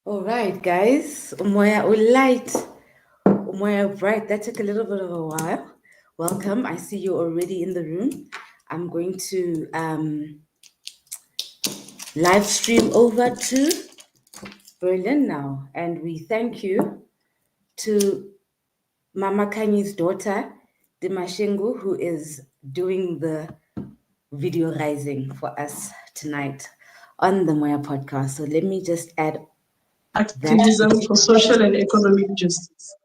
All right, guys. Umoya light, Umoya bright. That took a little bit of a while. Welcome. I see you already in the room. I'm going to live stream over to Berlin now, and we thank you to Mama Kanyi's daughter, Dimashengu, who is doing the video rising for us tonight on the Moya podcast. So let me just add Activism for social and economic justice.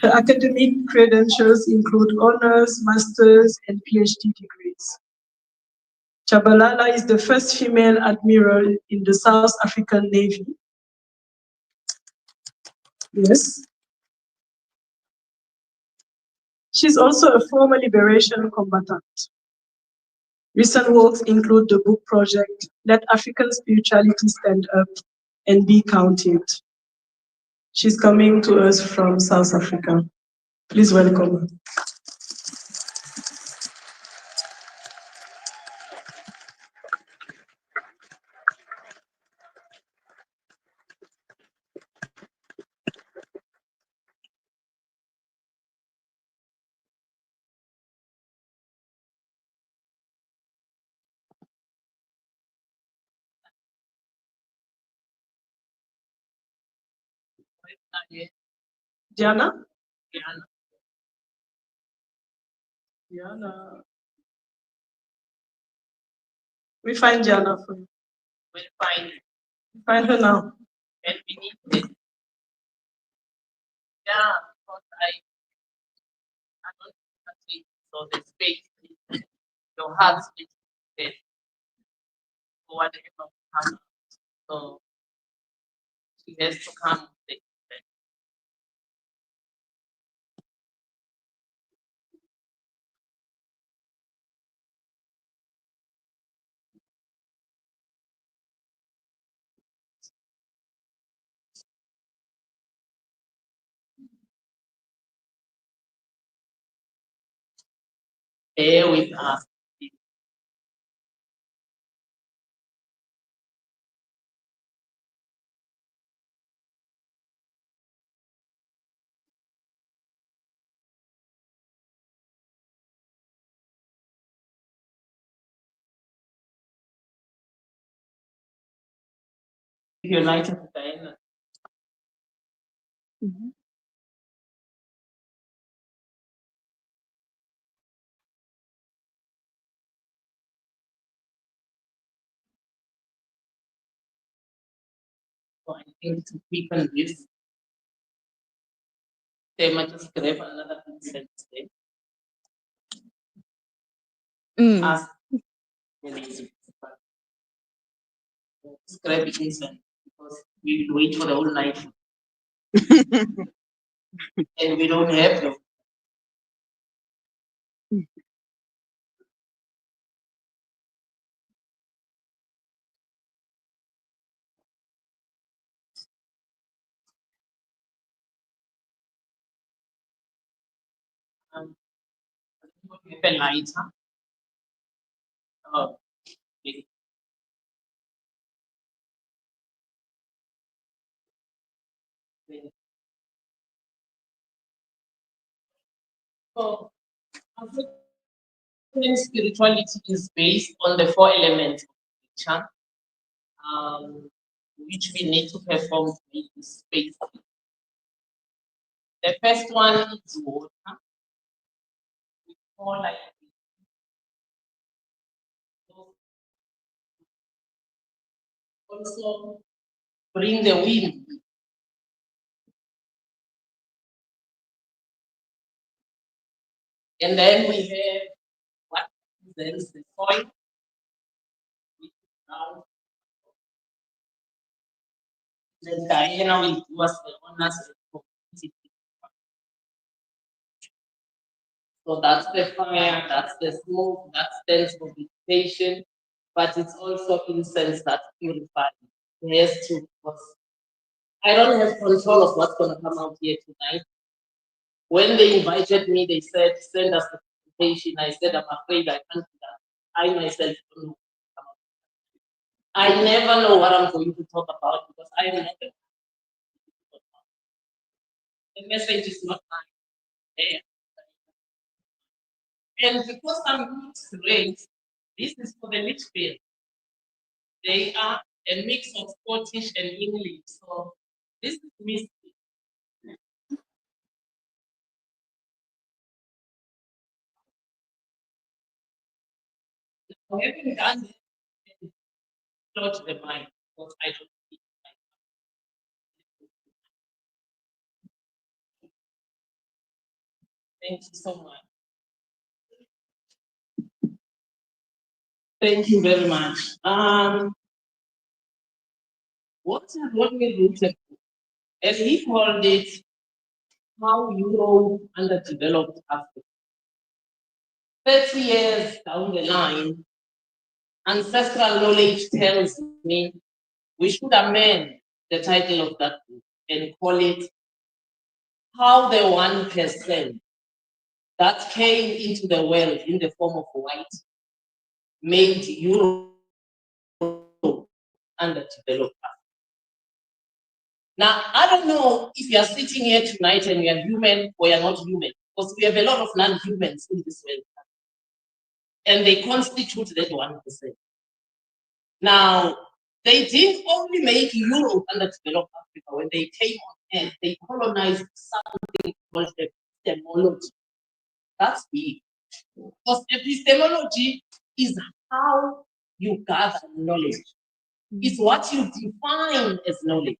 Her academic credentials include honors, masters, and PhD degrees. Tshabala is the first female admiral in the South African Navy. Yes. She's also a former liberation combatant. Recent works include the book project, Let African Spirituality Stand Up and Be Counted. She's coming to us from South Africa. Please welcome her. Diana? Diana. We find Diana for you. We'll find her now. and we need it. Yeah, because I don't think so the space your heart is there. So whatever comes. So she has to come. Bear with us. If you like it, Diana. So I think to quicken this, they might just grab another consent today. Ask scrap it inside because we will wait for the whole night. And we don't have them. Have a lighter. Oh, okay. So, African spirituality is based on the four elements of nature, which we need to perform to make this space. The first one is water. We call like also bring the wind. And then we have what there is the soil. Then Diana will give us the honors. So that's the fire, that's the smoke, that stands for vegetation, but it's also incense that purifies. It has to, because I don't have control of what's going to come out here tonight. When they invited me, they said, send us the presentation. I said, I'm afraid I can't do that. I myself don't know. I never know what I'm going to talk about because I am not the message is not mine. And because I'm mixed race, this is for the Litchfield. They are a mix of Scottish and English. So this is mixed. Having done this, touch the mind because I don't see Thank you so much. Thank you very much. What we rooted, and he called it how Europe underdeveloped Africa. 30 years down the line, ancestral knowledge tells me we should amend the title of that book and call it How the 1% that came into the world in the form of white made Europe underdeveloped. Now, I don't know if you're sitting here tonight and you're human or you're not human, because we have a lot of non-humans in this world. And they constitute that 1%. Now, they didn't only make Europe underdeveloped Africa. When they came on Earth, they colonized something called epistemology. That's big. Because epistemology is how you gather knowledge. It's what you define as knowledge.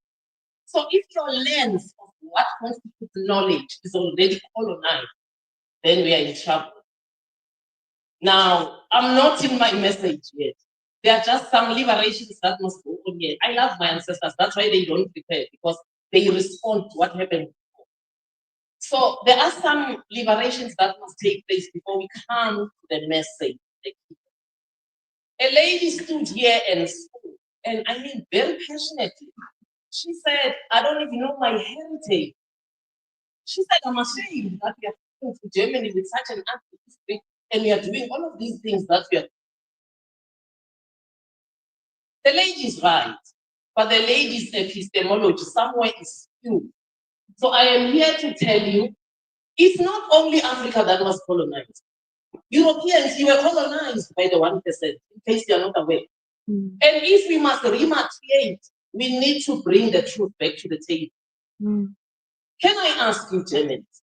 So if your lens of what constitutes knowledge is already colonized, then we are in trouble. Now, I'm not in my message yet. There are just some liberations that must go on here. I love my ancestors. That's why they don't prepare, because they respond to what happened before. So there are some liberations that must take place before we come to the message. A lady stood here and spoke, and I mean very passionately. She said, I don't even know my heritage. She said, I'm ashamed that we are coming to Germany with such an active history, and we are doing all of these things that we are. The lady is right, but the lady's epistemology somewhere is skewed. So I am here to tell you, it's not only Africa that was colonized. Europeans, you were colonized by the 1%, in case you're not aware. And if we must repatriate, we need to bring the truth back to the table. Can I ask you, Germans,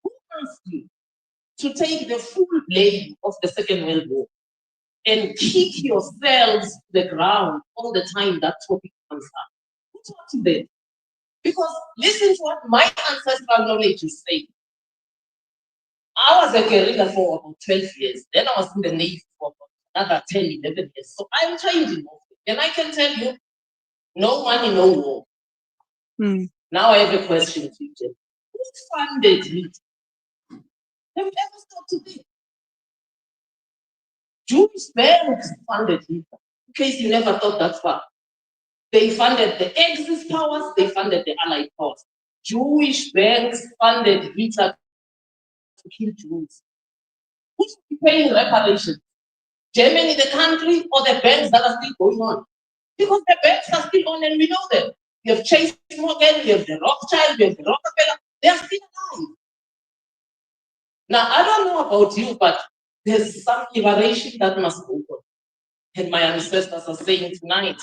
who asked you to take the full blame of the Second World War and kick yourselves to the ground all the time that topic comes up? Who taught you that? Because listen to what my ancestral knowledge is saying. I was a guerrilla for about 12 years. Then I was in the Navy for another 10, 11 years. So I'm trained in warfare. And I can tell you, no money, no war. Now I have a question to you, Jen. Who funded it? Have you ever stopped to think? Jewish banks funded Hitler. In case you never thought that far. They funded the Axis powers, they funded the Allied powers. Jewish banks funded Hitler to kill Jews. Who's paying reparations? Germany, the country, or the banks that are still going on? Because the banks are still on and we know them. You have Chase Morgan, you have the Rothschild, you have the Rockefeller, they are still alive. Now, I don't know about you, but there's some liberation that must go on. And my ancestors are saying tonight,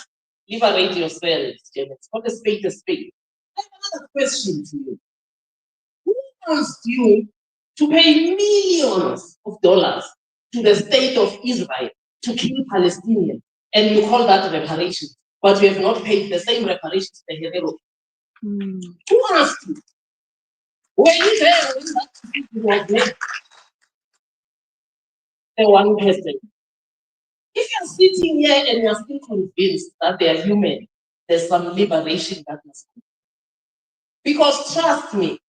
liberate yourselves, Germans. Call a spade a spade. I have another question to you. Who asked you to pay millions of dollars to the state of Israel to kill Palestinians? And you call that reparations, but you have not paid the same reparations to the Herero. Who asked you? Were you there when that was there? The 1%. If you're sitting here and you're still convinced that they are human, there's some liberation that must come. Because trust me,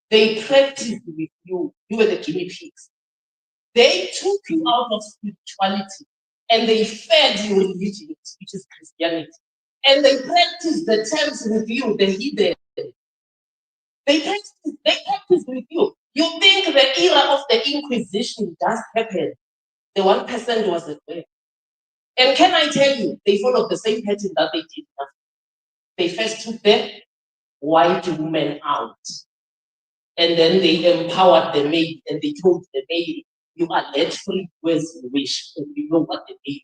they practiced with you. You were the guinea pigs. They took you out of spirituality and they fed you religion, which is Christianity. And they practiced the terms with you, the hidden. They practiced with you. You think the era of the Inquisition just happened. The 1% was at work. And can I tell you, they followed the same pattern that they did. They first took the white woman out, and then they empowered the maid, and they told the maid, you are let free as you wish, and you know what the maid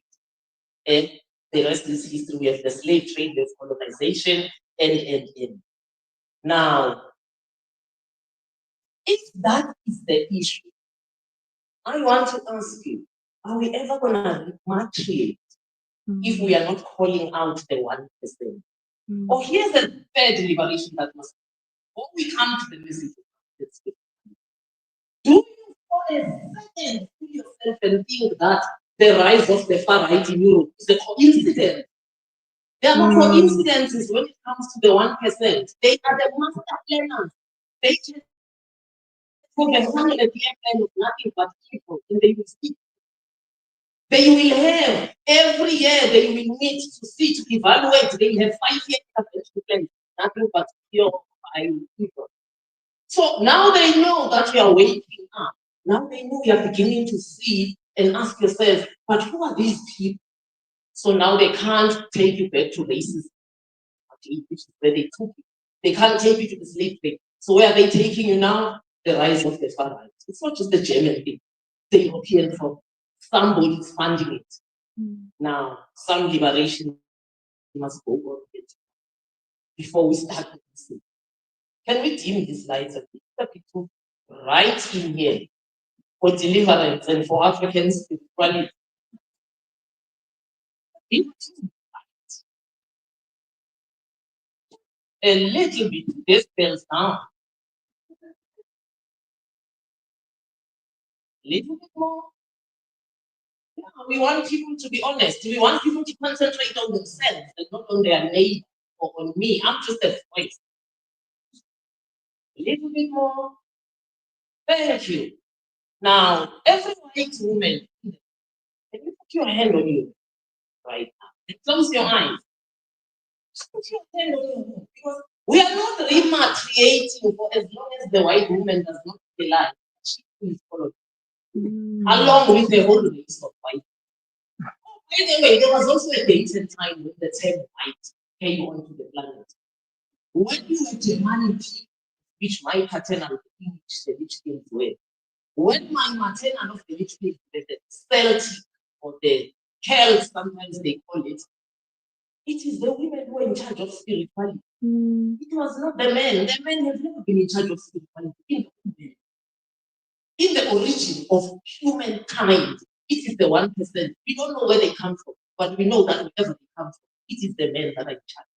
did. And the rest is history. We have the slave trade, there's colonization, and. Now, if that is the issue, I want to ask you, are we ever going to repatriate if we are not calling out the 1%? Or here's the third liberation that must, when we come to the message, do you for a second see yourself and think that the rise of the far right in Europe is a coincidence? There are no coincidences when it comes to the 1%. They are the master planners. They just for the money at the end of nothing but people, and they will speak. They will have every year they will need to see to evaluate. They have 5 years intervention plan, nothing but pure by people. So now they know that you are waking up. Now they know you are beginning to see and ask yourself, but who are these people? So now they can't take you back to racism, which is where they took you. They can't take you to the slave trade. So where are they taking you now? The rise of the far right. It's not just the German thing, the European problem. Somebody is funding it. Now, some liberation must go on it before we start this thing. Can we dim these lights a bit right in here for deliverance and for Africans spirituality? A little bit, this spells down. A little bit more. Yeah, we want people to be honest. We want people to concentrate on themselves and not on their neighbor or on me. I'm just a voice. A little bit more. Thank you. Now, every white woman, can you put your hand on you right now? And close your eyes. Just put your hand on your head. Because we are not repatriating for as long as the white woman does not realize she is followed. Along with the whole race of white. By the way, there was also a date and time when the term white came onto the planet. When you were Germanic people, which my paternal English, the Litchfield were, when my maternal of the Litchfield were the Celtic or the Celts, sometimes they call it, it is the women who are in charge of spirituality. It was not the men. The men have never been in charge of spirituality. In the origin of humankind, it is the 1%. We don't know where they come from, but we know that wherever they come from, it is the men that are in charge,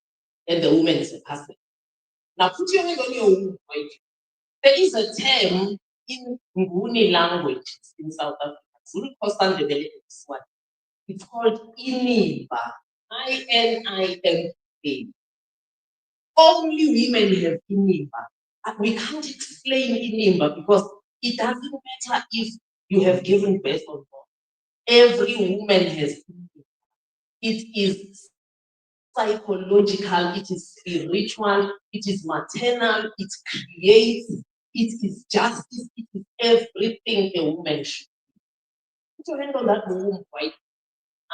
and the woman is a person. Now, put your hand on your womb, right? There is a term in Nguni language in South Africa. Zulu Coastal Development is one. It's called Inimba. Inima. Only women have Inimba. And we can't explain Inimba because it doesn't matter if you have given birth or not. Every woman has Inimba. It is psychological, it is spiritual, it is maternal, it creates, it is justice, it is everything a woman should be. Put your hand on that womb, right?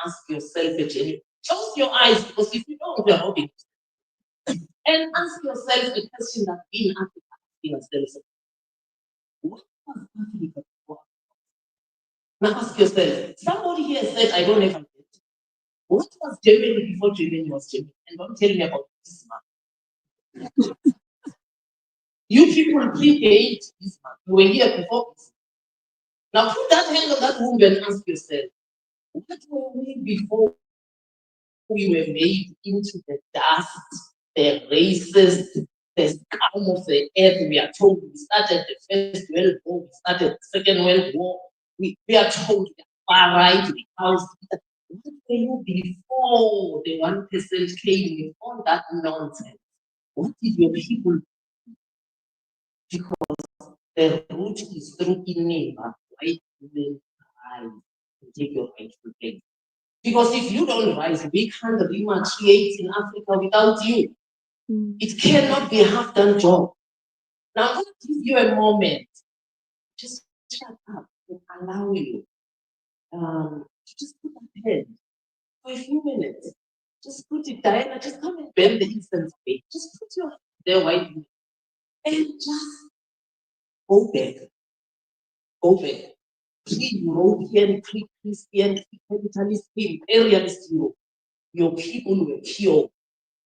Ask yourself a genuine. Close your eyes because if you don't, you're robbing. And ask yourself a question that we in Africa asking ourselves. What was Africa before? Now ask yourself. Somebody here said, I don't have a date. What was Germany before Germany was Germany? And don't tell me about this man. You people predate this man. You were here before this. Now put that hand on that womb and ask yourself, what were we before we were made into the dust, the races, the scum of the earth? We are told we started the First World War, we started the Second World War. We are told we are far right, we are what were you before the 1% came with all that nonsense? What did your people do? Because the root is through Inima, white women rise to take your rightful place. Because if you don't rise, we can't repatriate in Africa without you. It cannot be a half-done job. Now I'm going to give you a moment. Just shut up and allow you to just put that head for a few minutes. Just put it, Diana, just come and bend the incense away. Just put your hand there, white woman, and just go back. Go back. Pre-European, pre-Christian, pre-capitalist, pre-imperialist Europe. Your people were killed.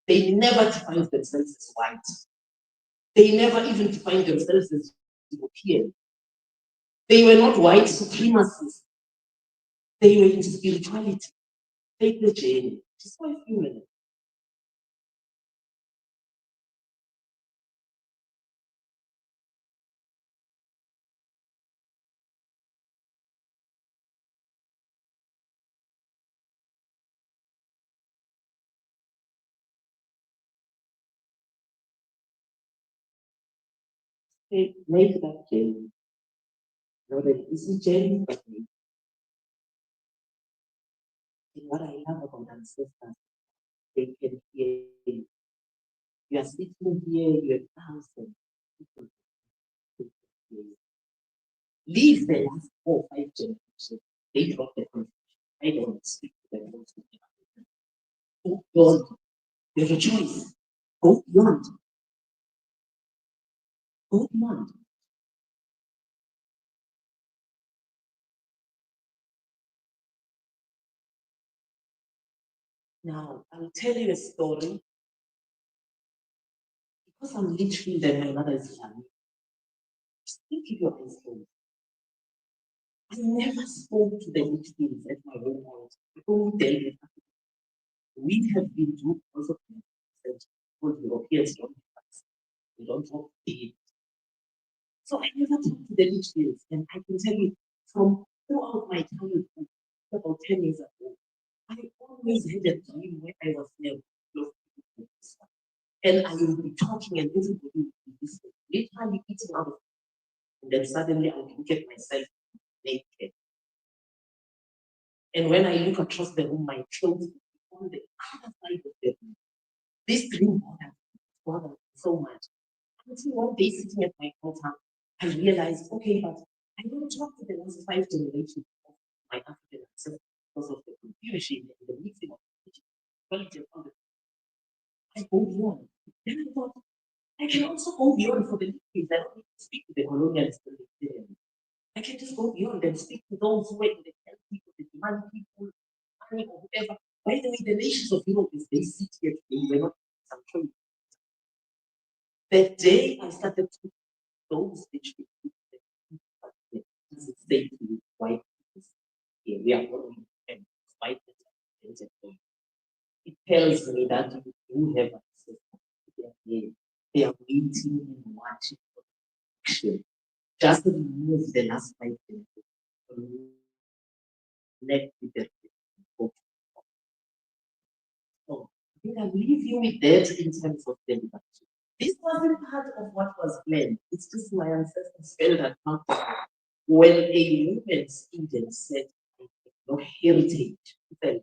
They never defined themselves as white. They never even defined themselves as European. They were not white supremacists. They were in spirituality. Take the journey. Just for a few minutes. Make that journey. Not an easy journey, but make. And what I love about ancestors, they can hear you. You are sitting here, you are thousands. People can hear you. Leave the last 4 or 5 generations. They drop the conversation. I don't speak to them. Go beyond. You have a choice. Go beyond. Go beyond. Now, I'll tell you a story. Because I'm Litchfield and my mother is family. Just keep your eyes closed. I never spoke to the Litchfields at my home house. I only dealt with Africa. We have been doing also because Europeans don't have us. We don't talk to them. So I never talked to the Litchfields. And I can tell you from throughout my childhood, about 10 years ago, I always had a dream where I was there. And I will be talking and everybody will be listening, literally eating out of it. And then suddenly I would look at myself naked. And when I look across the room, my clothes will be on the other side of the room. This dream bothered me so much. Until one day sitting at my altar, I realized, okay, but I don't talk to the last 5 generations of my African ancestors because of the confusion and the mixing of quality of other. I go beyond. Then I thought, I can also go beyond for the kids. I don't need to speak to the colonialists. I can just go beyond and speak to those who are in the health people, the demand people, money or whoever. By the way, the nations of Europe, as they sit here today, were not some trouble. The day I started to those rich people, does it say to you, white people, yeah, we are all white people. It tells me that you do have access. They are waiting and watching for action. Just remove the last 5 minutes. Connect with the so I think I'll leave you with that in terms of delivery. This wasn't part of what was planned. It's just my ancestors felt uncomfortable when a woman stood and said, "No heritage." Well,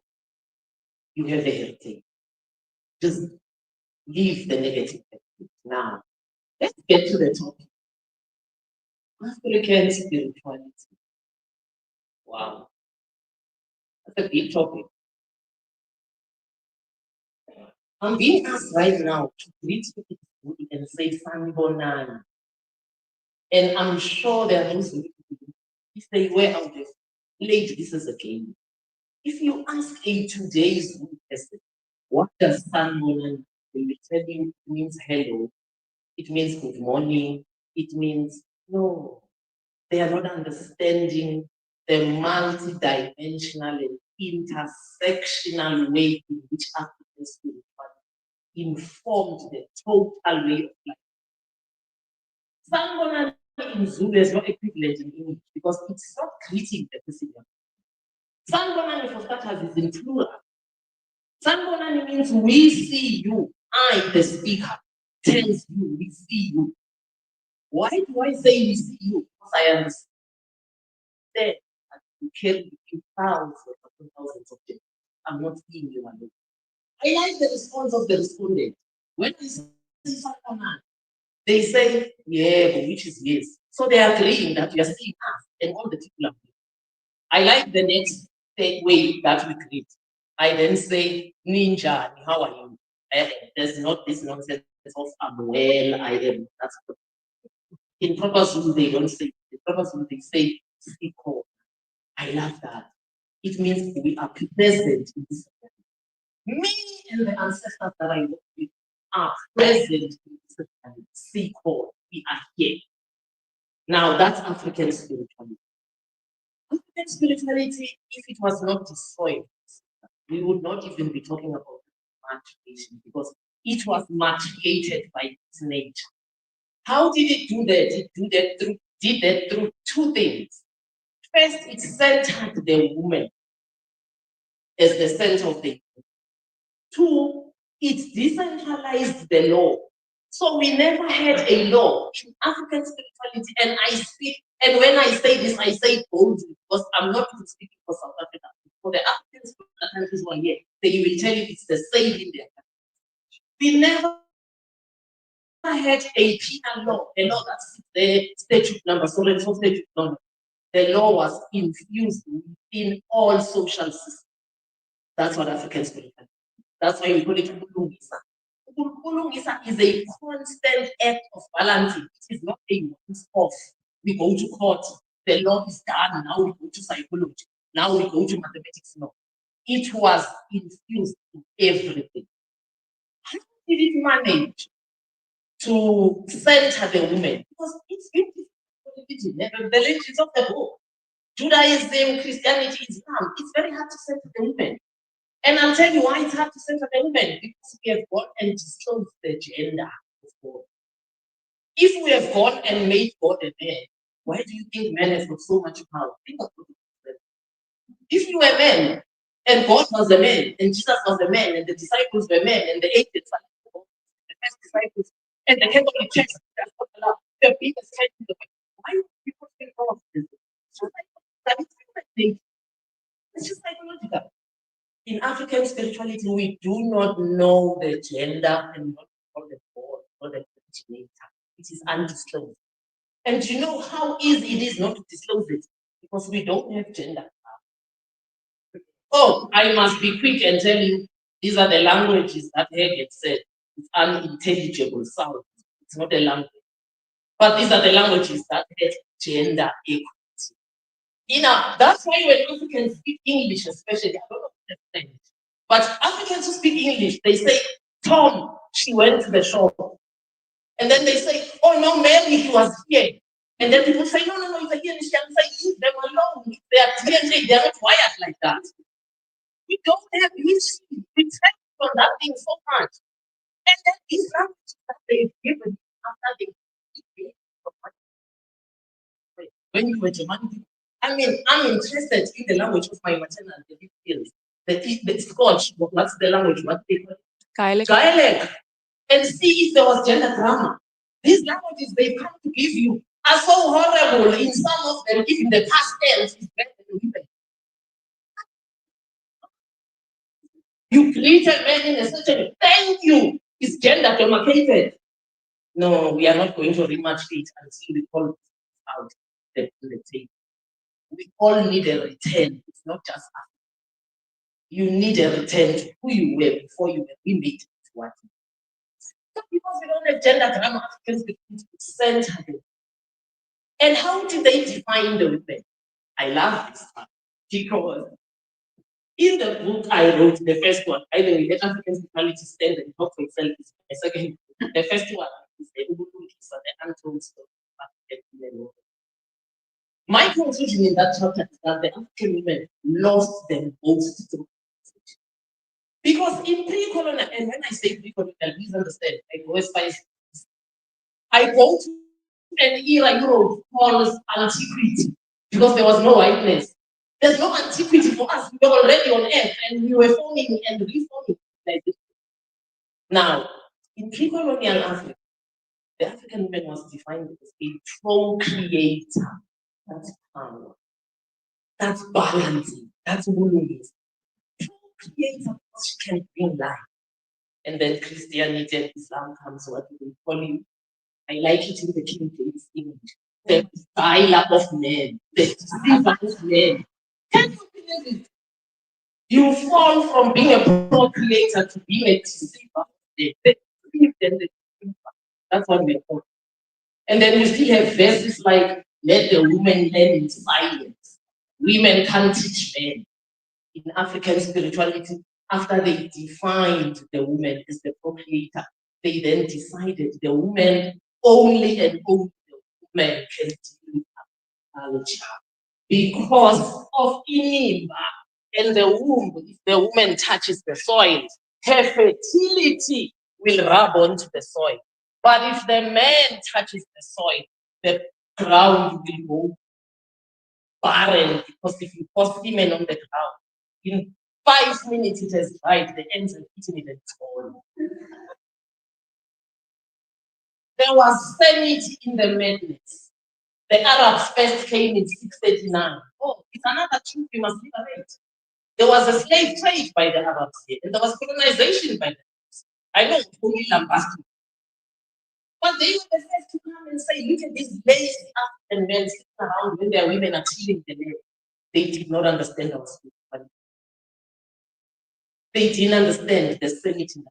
you have a heritage. Just leave the negative. Now, let's get to the topic. African spirituality. Wow, that's a big topic. I'm being asked right now to greet people and say Sanibonani. And I'm sure there are those who, if they were out there, late, this is a game. If you ask a today's person, what does Sanibonani? They will tell you it means hello, it means good morning, it means no. They are not understanding the multi-dimensional and intersectional way in which African spirituality informed the total way of life. Sanibonani in Zulu is not equivalent in English because it's not greeting the person. Sanibonani for starters is in plural. Sanibonani means we see you. I, the speaker, tells you we see you. Why do I say we see you? Because I understand that you carry with thousands and thousands of them. I'm not seeing you alone. I like the response of the respondent. When I say Sanibonani, they say, yeah, but which is yes. So they are agreeing that we are seeing us and all the people are. I like the next way that we create. I then say, Ninja, how are you? There's not this nonsense of I'm well, I am. That's what in proper Zulu they don't say. In proper Zulu they say Siko. I love that. It means we are present in this. Me and the ancestors that I work with are present in this. Siko. We are here. Now that's African spirituality. African spirituality, if it was not destroyed, we would not even be talking about matriation because it was matriated by its nature. How did it do that? It did that through two things. First, it centered the woman as the center of the. Two, it decentralized the law. So we never had a law in African spirituality, and I speak, and when I say this, I say it boldly because I'm not even speaking for South Africa. For the African spiritual countries who are here, they will tell you it's the same in their country. We never had a penal law, a law that's the statute number, so let's not statute number. The law was infused in all social systems. That's what African spirituality. That's why we call it Kulungisa. Kulungisa is a constant act of balancing. It is not a once-off. We go to court, the law is done, now we go to psychology, now we go to mathematics. No. It was infused in everything. How did it manage to center the women? Because it's beautiful. The religions of the book. Judaism, Christianity, Islam, it's very hard to center the women. And I'll tell you why it's hard to center the women, because we have gone and disclosed the gender of God. If we have gone and made God a man, why do you think men have got so much power? Think of it. If you were men, and God was a man, and Jesus was a man, and the disciples were men, and the 8 disciples, the first disciples, and the Catholic Church, the biggest church in the world, why would people think of this? It's just psychological. In African spirituality, we do not know the gender and not know the God or the originator. It is undisclosed. And you know how easy it is not to disclose it? Because we don't have gender. Oh, I must be quick and tell you, these are the languages that Hegel said. It's unintelligible sound. It's not a language. But these are the languages that have gender equality. You know, that's why when Africans speak English, especially, I don't know what they're saying. But Africans who speak English, they say, Tom, she went to the shop. And then they say, oh no, Mary, he was here. And then people say, no, he's here. She can say, leave them alone. They are DNA, they are not wired like that. We don't have history. We track on that thing so much. And then these languages that they've given after they when you were German, I mean, I'm interested in the language of my maternal, the Litchfield, the Scotch, what's the language? What they call it? Dialect. And see if there was gender drama. These languages they come to give you are so horrible. In some of them, even the past tense is better than women. You greet a man in a certain way. Thank you. It's gender demarcated. No, we are not going to rematch it until we call it out the table. We all need a return. It's not just us. You need a return to who you were before you were. We made it what. Because we don't have gender drama, Africans begin to center them. And how do they define the women? I love this part because in the book I wrote, the first one, by the way, Let African Spirituality Stand and Talk for Itself is my second book. The first one is the Untold Story of African women. My conclusion in that chapter is that the African women lost them most through. Because in pre-colonial, and when I say pre-colonial, please understand, I go as far as I go to an era Europe calls antiquity because there was no whiteness. There's no antiquity for us. We were already on earth and we were forming and reforming like this. Now, in pre-colonial Africa, the African woman was defined as a procreator. That's power. That's balancing. That's woman's. Procreator because she can bring life. And then Christianity and Islam comes, what we call you. I like it in the King James English. The dialer of men, the deceiver of men. Can you believe it? You fall from being a procreator to being a deceiver. That's what we're called. And then you still have verses like, let the woman learn in silence. Women can't teach men. In African spirituality, after they defined the woman as the procreator, they then decided the woman only and only the woman can deal with culture. Because of inimba and the womb, if the woman touches the soil, her fertility will rub onto the soil. But if the man touches the soil, the ground will go barren, because if you pour semen on the ground, in 5 minutes it has dried, the ants have eaten it and it's gone. There was sanity in the madness. The Arabs first came in 639. Oh, it's another truth we must liberate. There was a slave trade by the Arabs here, and there was colonization by the Arabs. I know it's only lambasting. But they were the first to come and say, look at these lazy African men sitting around when their women are tilling the land. They did not understand our spirituality. They didn't understand the sanity.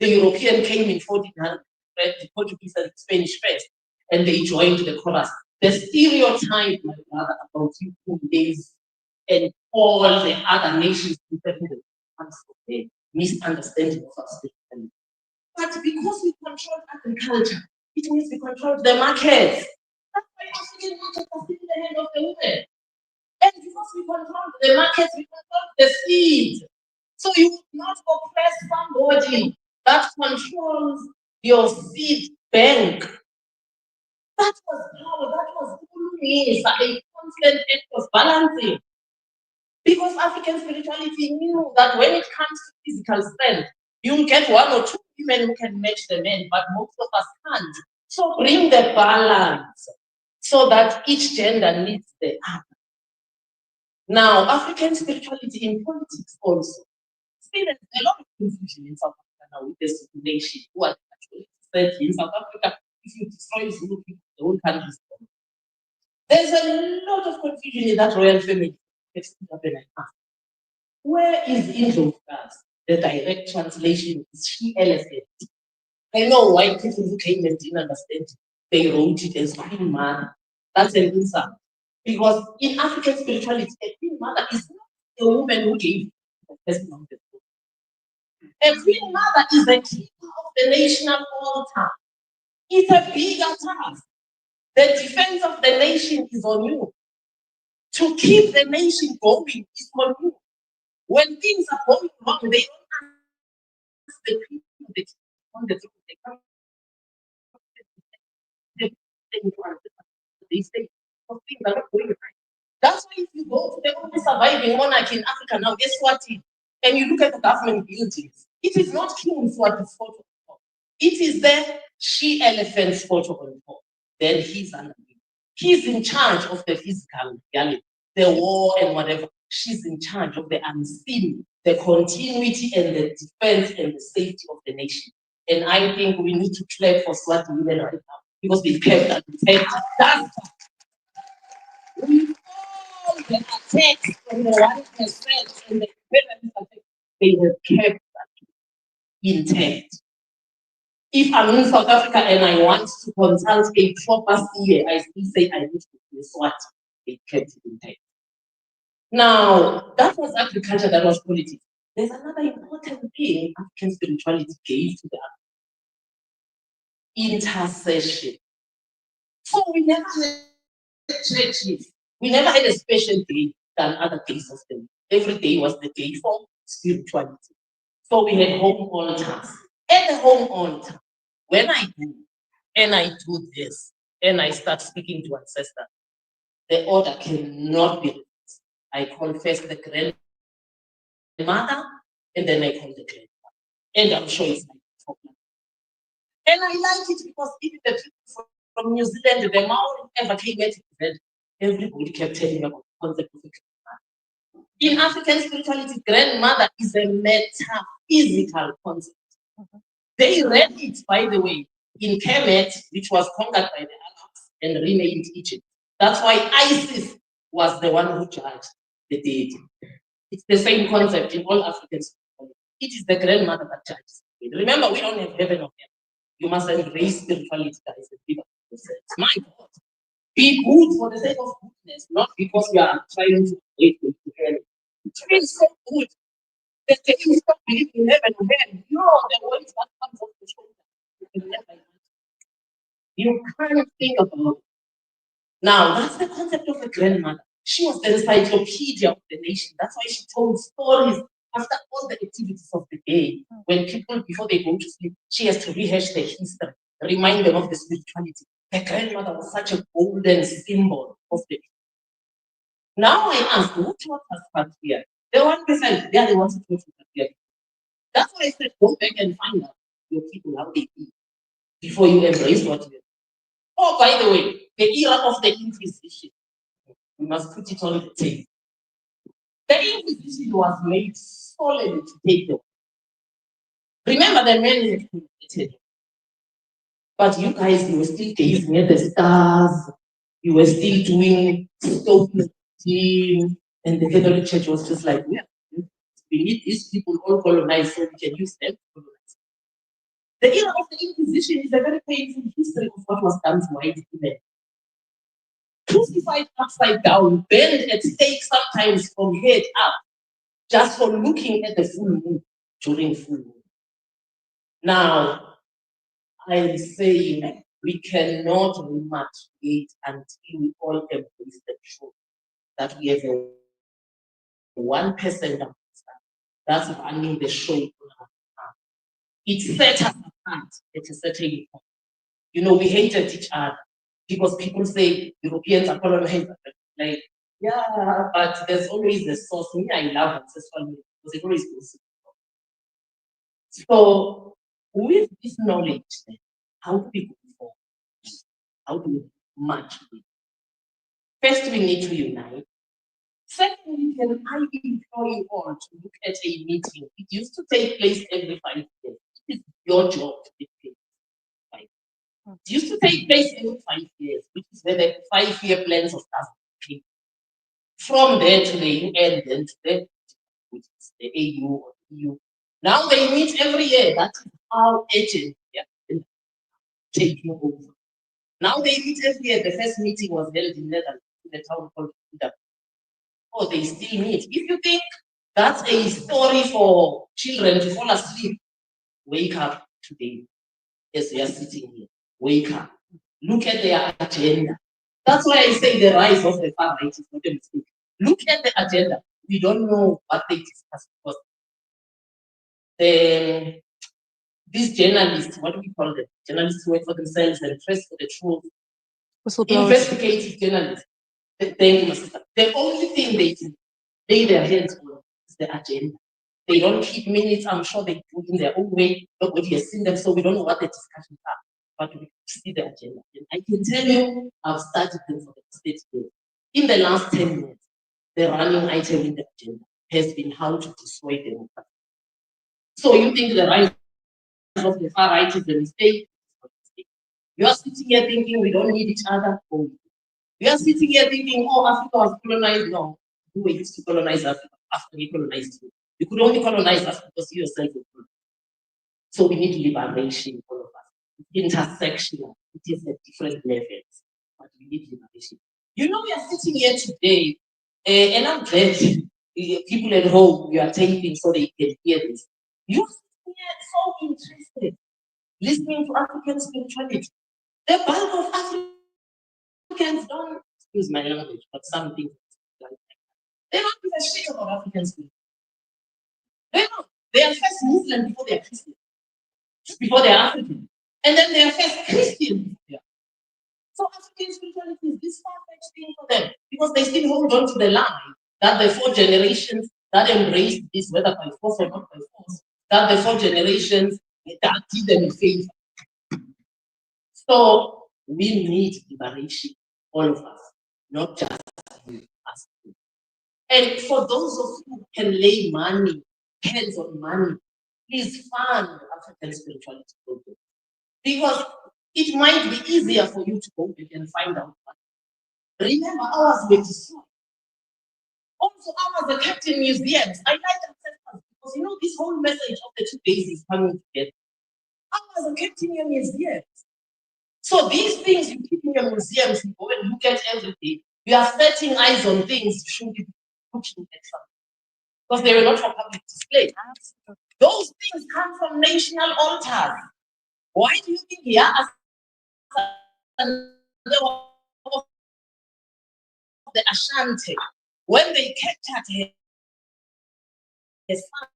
The European came in 1400, the Portuguese and the Spanish first, and they joined the chorus. The stereotype, my brother, about you days and all the other nations comes from the misunderstanding of our spirituality. But because we control agriculture, it means we control the markets. That's why African markets are still in the hand of the women. And because we control the markets, we control the seeds. So you would not oppress somebody that controls your seed bank. That was power, that was a constant act of balancing. Because African spirituality knew that when it comes to physical strength, you'll get 1 or 2 women who can match the men, but most of us can't. So bring the balance so that each gender needs the other. Now, African spirituality in politics also. See, there's a lot of confusion in South Africa now with this nation who are actually in South Africa. If you destroy Zulu people, the whole country is gone. There's a lot of confusion in that royal family. Where is Indlovu? The direct translation is she elephant. I know white people who came and didn't understand. They wrote it as Queen Mother. That's an insult. Because in African spirituality, a Queen Mother is not a woman who gave the person on the throne. A Queen Mother is the keeper of the national altar. It's a bigger task. The defense of the nation is on you. To keep the nation going is on you. When things are going wrong, they don't ask the people that on the throne. They come. They say, oh, things are not going right. That's why if you go to the only surviving monarchy in Africa now, guess what? And you look at the government buildings, it is not King Mswati's photo on top. It is the she elephant's photo on top. Then he's underneath. He's in charge of the physical reality, the war and whatever. She's in charge of the unseen, the continuity and the defense and the safety of the nation. And I think we need to clap for Swati women right now because they've kept that protected. That's with all the attacks from the 1% and the imperialist attacks, they have kept that intact. If I'm in South Africa and I want to consult a proper CA, I still say I need to do SWAT. They kept it intact. Now, that was agriculture, that was politics. There's another important thing African spirituality gave to the intercession. So we never had churches. We never had a special day than other days of the week. Every day was the day for spirituality. So we had home altars. At the home altar, when I go and I do this and I start speaking to ancestors, the order cannot be reversed. I confess the grandmother and then I call the grandmother. And I'm sure it's my problem. And I like it because even the people from New Zealand, the Maori ever came at it, everybody kept telling me about the concept of a grandmother. In African spirituality, grandmother is a metaphysical concept. They read it, by the way, in Kemet, which was conquered by the Arabs and renamed Egypt. That's why Isis was the one who judged the deity. It's the same concept in all Africans. It is the grandmother that judges. Remember, we don't have heaven or hell. You must embrace spirituality, guys, and be yourselves. My God. Be good for the sake of goodness, not because you are trying to wait to hell. It feels so good. The day you stop believing in heaven or hell, the words that comes off the shoulder. You can't think about it. Now, that's the concept of a grandmother. She was the encyclopedia of the nation. That's why she told stories after all the activities of the day. When people, before they go to sleep, she has to rehash their history, remind them of the spirituality. Her grandmother was such a golden symbol of the. Now I ask, who taught us patriarchy? The 1%, they are the ones who taught us patriarchy. That's why I said, go back and find out your people how they be before you embrace what you. Oh, by the way, the era of the Inquisition. We must put it on the table. The Inquisition was made solely to take them. Remember, the men had committed. But you guys, you were still gazing at the stars. You were still doing stone team, and the Catholic Church was just like, yeah, we need these people all colonized so we can use them to colonize. The era of the Inquisition is a very painful history of what was done to white women. Crucified upside down, burned at stake sometimes from head up, just for looking at the full moon during full moon. Now, I'm saying we cannot repatriate until we all embrace the truth that we have a 1% of that's running the show. It set us apart at a certain point. We hated each other because people say Europeans are colonizers. Like, yeah, but there's always the source. Me, I love ancestral myth because it always goes. So, with this knowledge, then, how do we go forward? How do we match it? First, we need to unite. Secondly, can I implore you all to look at a meeting? It used to take place every 5 years. It is your job to take place. It used to take place every 5 years, which is where the 5-year plans of stuff came. From there to the UN, then to the, which is the AU or EU. Now they meet every year. That is how agent taking over. Now they meet every year. The first meeting was held in Netherlands, in the town called Amsterdam. Oh, they still meet. If you think that's a story for children to fall asleep, wake up today as we are sitting here. Wake up. Look at their agenda. That's why I say the rise of the far right is not a mistake. Look at the agenda. We don't know what they discuss because these journalists, what do we call them? Journalists who work for themselves and press for the truth. Investigative journalists. Thank you, sister. The only thing they do, lay their hands on is the agenda. They don't keep minutes. I'm sure they do in their own way. Nobody has seen them, so we don't know what the discussions are. But we see the agenda. And I can tell you, I've started them for the state years. In the last 10 years, the running item in the agenda has been how to destroy democracy. So you think the rise of the far right is a mistake? You are sitting here thinking we don't need each other. Oh, you are sitting here thinking, oh, Africa was colonized. No, you were used to colonize Africa after we colonized you. You could only colonize us because you yourself were colonized. So we need liberation, all of us. It's intersectional. It is at different levels, but we need liberation. We are sitting here today, and I'm glad people at home, you are taping so they can hear this. You're sitting here so interested, listening to African spirituality. The bulk of Africans don't, excuse my language, but some things like that. They don't give a shit about African spirituality. They don't. They are first Muslim before they are Christian, before they are African. And then they are first Christian. So African spirituality is this far-fetched thing for them because they still hold on to the lie that the 4 generations that embraced this, whether by force or not by force, that the 4 generations that did them a favor. So we need liberation, all of us, not just us. And for those of you who can lay money, hands on money, please fund African spirituality program. Because it might be easier for you to go back and find out. Remember, ours were destroyed. Also, I was a captain museums. I like ancestors because you know this whole message of the 2 days is coming together. I was a captain in museums. So these things you keep in your museums, you go and look at every day. You are setting eyes on things you shouldn't be looking at some. Because they were not for public display. Those things come from national altars. Why do you think here as the Ashanti, when they captured her son,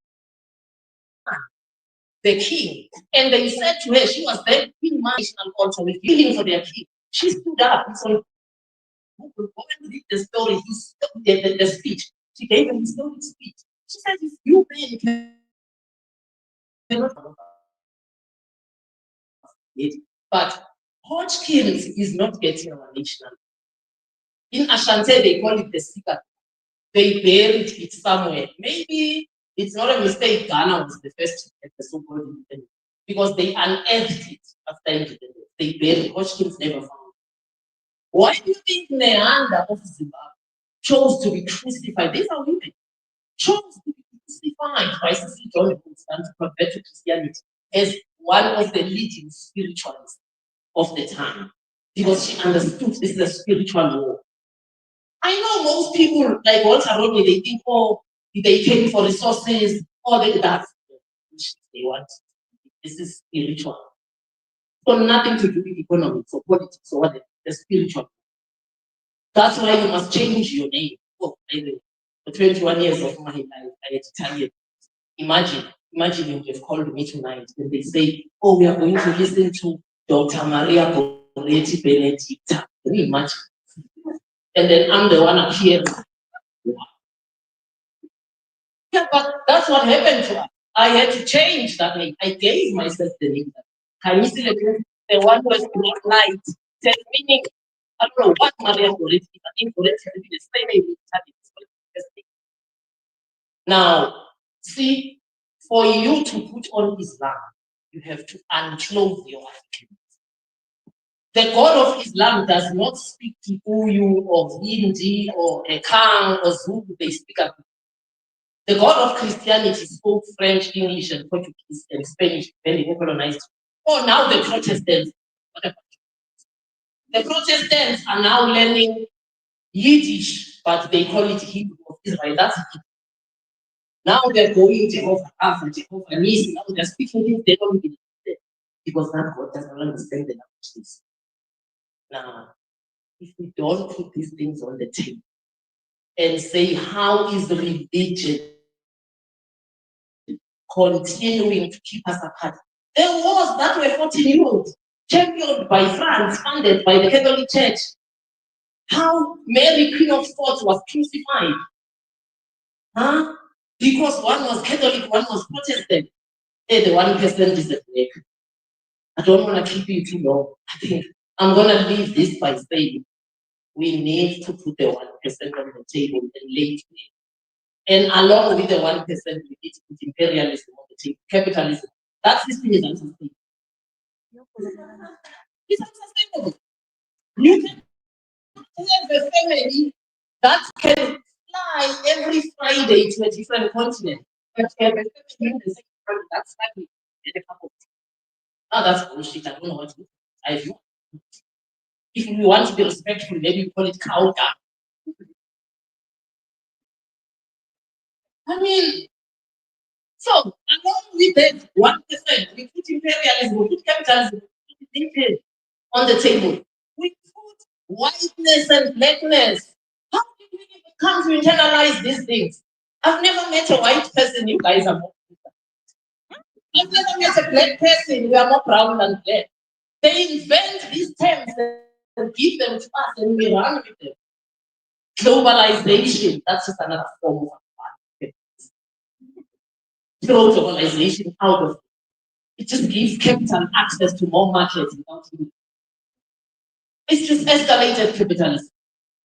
the king, and they said to her, she was there in national altar with healing for their king. She stood up and said, go and read the story, the speech. She gave him his speech. She said, if you men cannot, but Hodgkins is not getting our national. In Ashanti, they call it the Sika. They buried it somewhere. Maybe it's not a mistake. Ghana was the first to get the so-called independence because they unearthed it after independence. They buried. Hodgkins never found it. Why do you think Neander of Zimbabwe chose to be crucified? These are women. Chose to be crucified by Sisi John and to convert to Christianity as one of the leading spiritualists of the time because she understood this is a spiritual war. I know most people like Walter Rodney, they think, oh, they came for resources, or that's they want. This is spiritual. So nothing to do with economics or politics or whatever. The spiritual. That's why you must change your name. Oh, for 21 years of my life, I had Italian. Imagine you have called me tonight and they say, oh, we are going to listen to Dr. Maria Boretti Benedicta. Can you imagine? And then I'm the one appearing. Yeah, but that's what happened to us. I had to change that name. I gave myself the name. Khanyisile, the one who has black light, said meaning, I don't know what Maria Goretti is. I think Goretti is the same name in Italian. Now, see, for you to put on Islam, you have to unclothe your African. The God of Islam does not speak to Uyu or Hindi or Ekang or Zulu, they speak up. The God of Christianity spoke French, English, and Portuguese and Spanish when they colonized. Oh, now the Protestants, whatever. The Protestants are now learning Yiddish, but they call it Hebrew of Israel. That's it. Now they're going Jehovah Alpha, Jehovah Nisi. Now they're speaking things they don't even understand because that God doesn't understand the language. Now, if we don't put these things on the table and say, how is the religion continuing to keep us apart? There wars that were fought in Europe, championed by France, funded by the Catholic Church. How Mary, Queen of Scots, was crucified. Huh? Because one was Catholic, one was Protestant. Hey, the one person disappeared. I don't want to keep you too long. I think I'm going to leave this by saying we need to put the 1% on the table and lay it. And along with the 1%, we need to put imperialism on the table, capitalism. That system is unsustainable. It's unsustainable. You can have a family that can fly every Friday to a different continent, but you have a family in the same country that's studying in a couple. Now that's bullshit. I don't know what to do. If we want to be respectful, maybe we call it cow dung. I mean, so along with that 1%, we put imperialism, we put capitalism, we put it on the table. We put whiteness and blackness. How did we even come to internalize these things? I've never met a white person. You guys are more. I've never met a black person. We are more brown than black. They invent these terms and give them to us, and we run with them. Globalization, that's just another form of throw globalization out of it. It just gives capital access to more markets without limit. It's just escalated capitalism.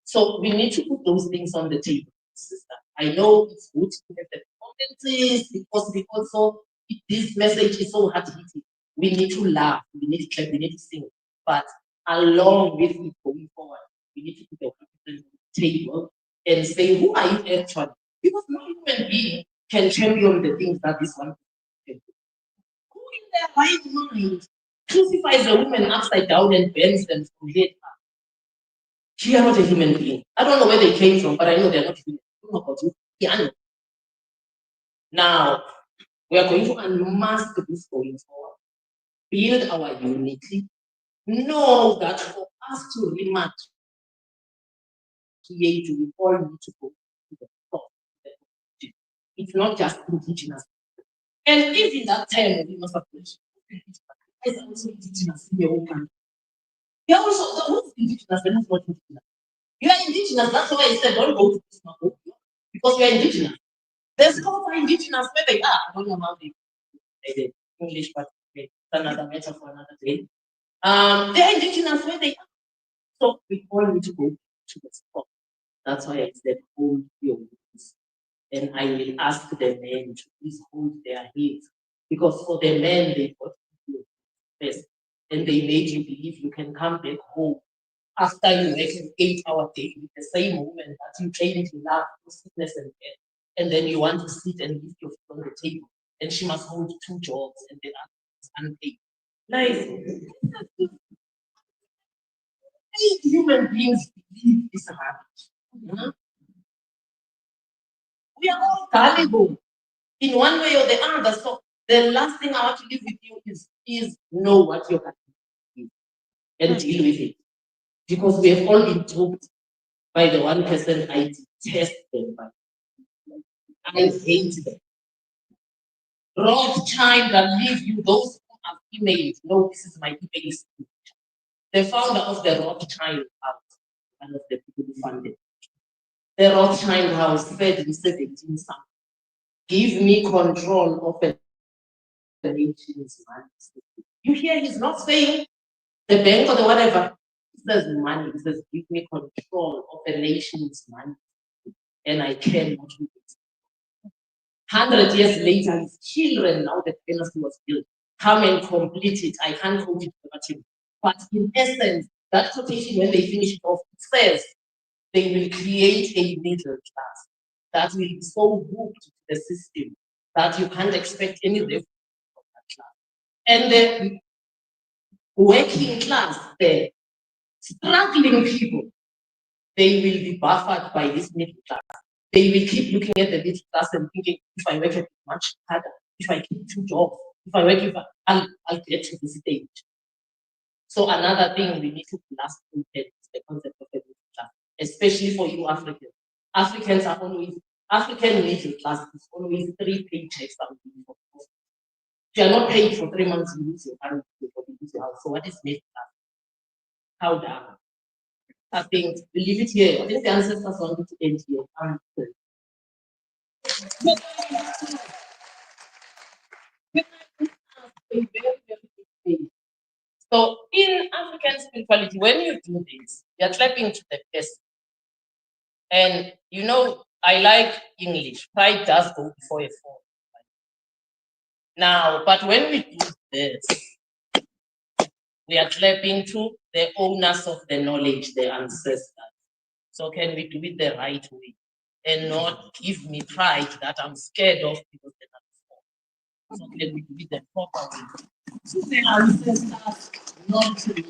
So we need to put those things on the table, sister. I know it's good to have the comments because also this message is so hard hitting. We need to laugh, we need to clap, we need to sing. But along with it going forward, we need to put the table and say, who are you actually? Because no human being can champion the things that this one can do. Who in their right mind crucifies a woman upside down and bends them from head up? They are not a human being. I don't know where they came from, but I know they're not human. I don't know about you. Yeah. Now, we are going to unmask this going forward, build our unity, know that for us to remark, we all need to go to the top. It's not just indigenous. And even that time we must acknowledge, it's also indigenous in your own country. You're also the who's indigenous and who's not indigenous. You are indigenous, that's why I said don't go to this market because you are indigenous. There's Scouts are indigenous where they are. I don't know how they did English, but it's another matter for another day. They are indigenous where they are. So we all need to go to the spot. That's why I said hold your wounds. And I will ask the men to please hold their heads. Because for the men, they got you first. And they made you believe you can come back home after you work an 8-hour day with the same woman that you trained in love, sickness, and death. And then you want to sit and lift your foot on the table. And she must hold 2 jobs and the other is unpaid. Like, human beings believe this rubbish. We are all gullible in one way or the other. So the last thing I want to leave with you is know what your is and deal with it. Because we have all been told by the one person I detest them by. I hate them. Rothschild that leave you, those who have emailed, no, this is my email. The founder of the Rothschild House, one of the people who funded the Rothschild House, said in 17 something, give me control of a nation's money. You hear he's not saying the bank or the whatever. He says money. He says, give me control of a nation's money. And I cannot do it. 100 years later, his children, now the dynasty was built, come and complete it. I can't quote it verbatim. But in essence, that quotation, when they finish it off, it says they will create a middle class that will be so hooked to the system that you can't expect any revenue from that class. And the working class, the struggling people, they will be buffered by this middle class. They will keep looking at the middle class and thinking, if I work much harder, if I keep 2 jobs, if I work, I'll get to this stage. So another thing we need to blast in head is the concept of the middle class, especially for you Africans. African middle class is always 3 paychecks a week. If you are not paid for 3 months, you lose your current, you lose your house. So what is middle class? How down? I think we leave it here. I think the ancestors wanted to end here. So in African spirituality, when you do this, you're clapping to the person. And you know, I like English. Pride does go before a fall. Now, but when we do this, we are clapping to the owners of the knowledge, the ancestors. So can we do it the right way and not give me pride that I'm scared of because they're not. So can we do it the proper way? So the ancestors, not to me.